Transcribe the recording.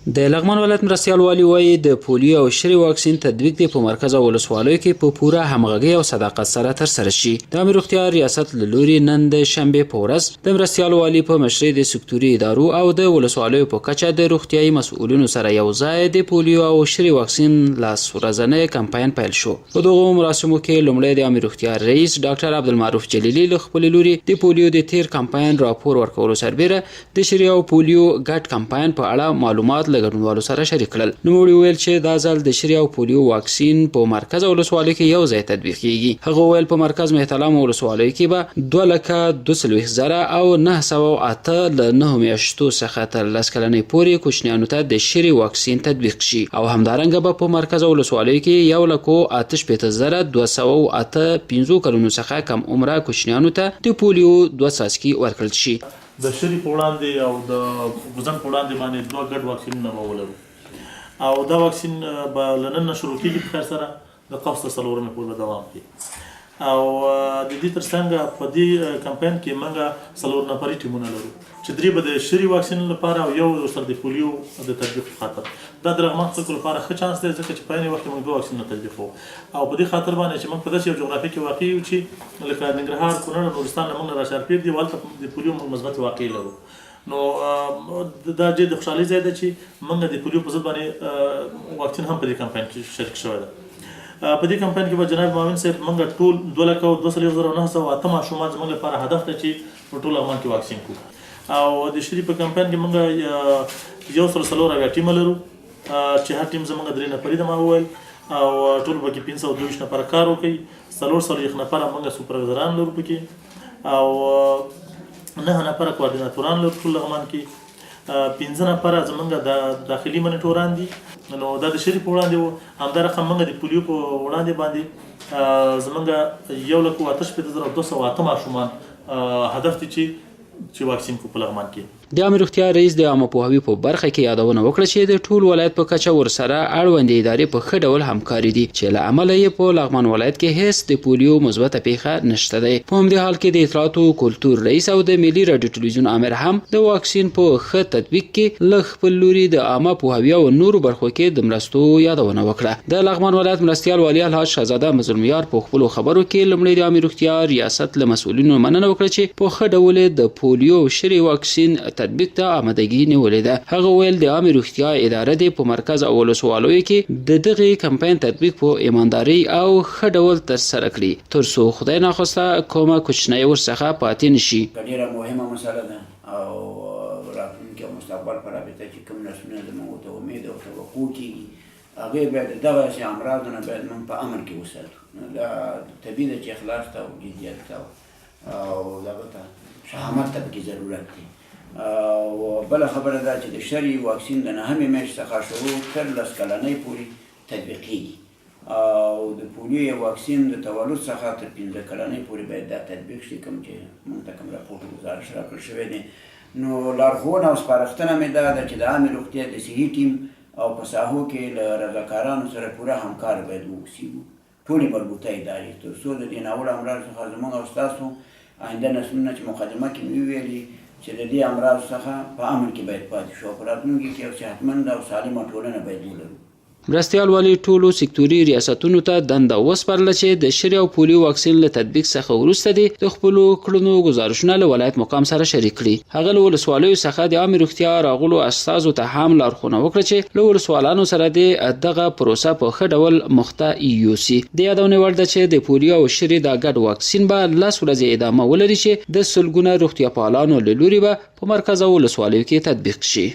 د لغمان ولایت مرستیال والي وایي د پولیو او شری واکسین تطبیق دی په مرکز او ولسوالیو کې په پوره همغږي او صداقت سره ترسره شي. د عامه روغتیا ریاست له لوري نن د شنبې په ورځ د مرستیال والي په مشرۍ د سکتوري ادارو او د ولسوالیو په کچه د روغتیايي مسؤلینو سره یو ځای د پولیو او شری واکسین لاس ورځنی کمپاین پیل شو. په دغو مراسمو کې لومړی د عامه روغتیا رئیس ډاکټر عبدالمعروف جلیلي له خپلې لوري د پولیو د تیر کمپاین راپور ورکولو سربیره د شری او پولیو ګډ کمپاین په اړه معلومات له ګډونوالو سره شریک کړل. نوموړي وویل چې دا ځل د شری او پولیو واکسین په مرکز او ولسوالیو کې یو ځای تطبیق کیږي. هغه وویل په مرکز مهتلام او ولسوالیو کې به 2,42,000 او 908 له 9 میاشتو څخه تر 10 کلنۍ پورې کوچنیانو ته د شری واکسین تطبیق شي او همدارنګه به په مرکز او ولسوالیو کې 1,58,258 کلونو څخه کم عمره کوچنیانو ته د پولیو 2 څاڅکي ورکړل شي. د شری په وړاندې او د وزن په وړاندې باندې دوه ګډ واکسینونه به ولرو او دا واکسین به له نن نه شروع کېږي په خیر سره د قوس تر 4مې پورې به دوام کوي او د دې تر څنګ په دې کمپاین کې موږ 4 نفري ټیمونه لرو چې 3 به د شری واکسین لپاره او یو سره د پولیو د تطبیق خاطر. دا د لغمان خلکو لپاره ښه چانس دی ځکه چې په عین وخت کې موږ 2 واکسینونه تطبیق کوو او په دې خاطر باندې چې موږ په داسې یو جغرافیه کې واقع یو چې لکه ننګرهار، کونړ او نورستان نه موږ راشارپیر دي هلته د پولیو موږ مثبت واقع لرو. نو دا ډېر د خوشحالۍ ځای دی چې موږ د پولیو په ضد باندې واکسین هم په دې کمپاین کې شریک شوی ده. په دې کمپاین کې به جناب معاون صاحب موږ ټول 2,42,908 ماشومان زموږ لپاره هدف دی چې په ټول لغمان کې واکسین کړو او د شری په کمپاین کې موږ 1,4 ټیم لرو چې هر ټیم زموږ 3 نفري د ما وویل او ټول پکې 522 نفر کار وکړي. 401 نفر موږ سوپروایزران لرو پکې او 9 نفر کوارډیناتوران لرو ټول لغمان کې. 15 نفر زموږ د داخلي منیټوران دي. نو دا د شری په وړاندې همدا رقم موږ د پولیو په وړاندې باندې زموږ 1,58,208 ماشومان هدف دي چې واکسین کو په لغمان کې. د عامه روغتیا رئیس د عامه پوهاوي په برخه کې یادونه وکړه چې د ټول ولایت په کچه ورسره اړوندې ادارې په ښه ډول همکاري دي چې له امله یې په لغمان ولایت کې هیڅ د پولیو مثبته پیښه نشته دی. په همدې حال کې د اطلاعات او کلتور رئیس او د ملي راډیو ټلویزیون امر هم د واکسین په ښه تطبیق کې له خپل لوري د عامه پوهاوي او نورو برخو کې د مرستو یادونه وکړه. د لغمان ولایت مرستیال والي الحاج شهزاده مظلومیار په خپلو خبرو کې لومړی د عامه روغتیا ریاست له مسؤلینو مننه وکړه چې په ښه ډول د پولیو او شری واکسین تطبیق ته آمادګي نیولې ده. هغه ویل د عامه روغتیا اداره د په مرکز او ولسوالیو کې د دغه کمپاین تطبیق په ایمانداري او ښه ډول ترسره کړي تر څو خدای ناخواسته کومه کوچنۍ ورڅخه پاتې نشي. ډېره مهمه مسله ده او راتلونکي او مستقبل په رابطه چې کوم نسلونه زموږ ته امید او توقع کېږي هغې باید دغسې امراضو نه باید موږ په امن کې وساتو. دا طبیعي ده چې اخلاص ته او جدیت ته او دغه ته شهامت ته پکې ضرورت دی. او بله خبره ده چې د شری واکسین د 9 میاشتې څخه شروع تر 10 کلنۍ پورې تطبیق کېږي او د پولیو واکسین د تولد څخه تر 15 کلنۍ پورې باید دا تطبیق شي کوم چې موږ ته کوم راپورټ گزارش راکړل شوی دی. نو لارښوونه او سپارښتنه مې دا ده چې د عامې روغتیا د صحي ټیم او په ساحو کې له رضاکارانو سره پوره همکار باید واوسي ټولې مربوطه ادارې تر څو د دې ناوړه امراضو څخه زموږ او ستاسو آینده نسلونه چې مقدمه کې مې وویلي چې د دې امراضو څخه په امن کې باید پاتې شو. په راتلونکي کې یو صحتمند او سالمه ټولنه باید ولرو. مرستیال والي ټولو سکتوري ریاستونو ته دنده وسپارله چې د شری او پولیو واکسین له تطبیق څخه وروسته دي د خپلو کړنو گزارشونه له ولایت مقام سره شریک کړي. هغه له ولسوالیو څخه د عامه روغتیا راغلو استازو ته هم لارښوونه وکړه چې له ولسوالانو سره د دغه پروسه په ښه ډول مخته یوسي. د یادونې وړ ده چې د پولیو او شری دا ګډ واکسین به 10 ورځې ادامه ولري چې د سلګونه روغتیاپالانو له لوري به په مرکز او ولسوالیو کې تطبیق شي.